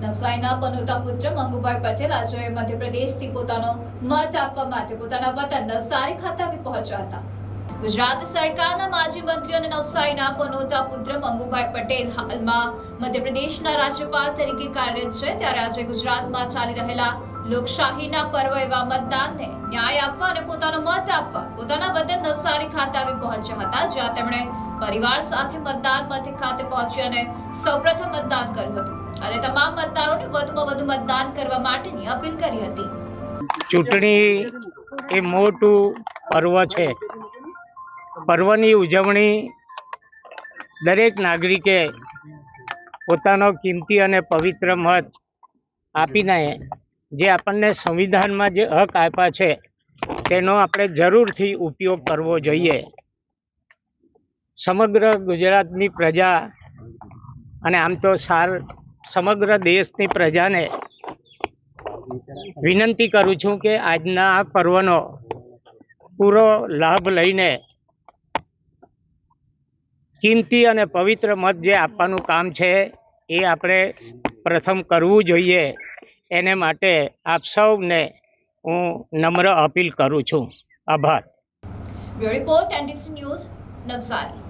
નવસારીના પનોતા પુત્ર મંગુભાઈ પટેલ આજે મધ્યપ્રદેશથી પોતાનો મત આપવા માટે પોતાના વતન નવસારી ખાતે આવી પહોંચ્યા હતા। ગુજરાત સરકારના માજી મંત્રી અને નવસારીના પનોતા પુત્ર મંગુભાઈ પટેલ હાલમાં મધ્યપ્રદેશના રાજ્યપાલ તરીકે કાર્યરત છે। ત્યારે આજે ગુજરાતમાં ચાલી રહેલા લોકશાહીના પર્વ એવા મતદાનને ન્યાય આપવા અને પોતાનો મત આપવા પોતાના વતન નવસારી ખાતે આવી પહોંચ્યા હતા, જ્યાં તેમણે પરિવાર સાથે મતદાન મથક ખાતે પહોંચી અને સૌપ્રથમ મતદાન કર્યું હતું અને તમામ મતદારોને વધુમાં વધુ મતદાન કરવા માટેની અપીલ કરી હતી। ચૂંટણી એ મોટું પર્વ છે। પર્વની ઉજવણી દરેક નાગરિકે પોતાનો કિંમતી અને પવિત્ર મત આપીને જે આપણને સંવિધાનમાં જે હક આપ્યા છે તેનો આપણે જરૂરથી ઉપયોગ કરવો જોઈએ। સમગ્ર ગુજરાતની પ્રજા અને આમ તો સમગ્ર દેશની પ્રજાને વિનંતી કરું છું કે આજના આ પર્વનો પૂરો લાભ લઈને કિંમતી અને પવિત્ર મત જે આપવાનું કામ છે એ આપણે પ્રથમ કરવું જોઈએ। એને માટે આપ સૌને હું નમ્ર અપીલ કરું છું। આભાર। Bureau report NDC news Navsari.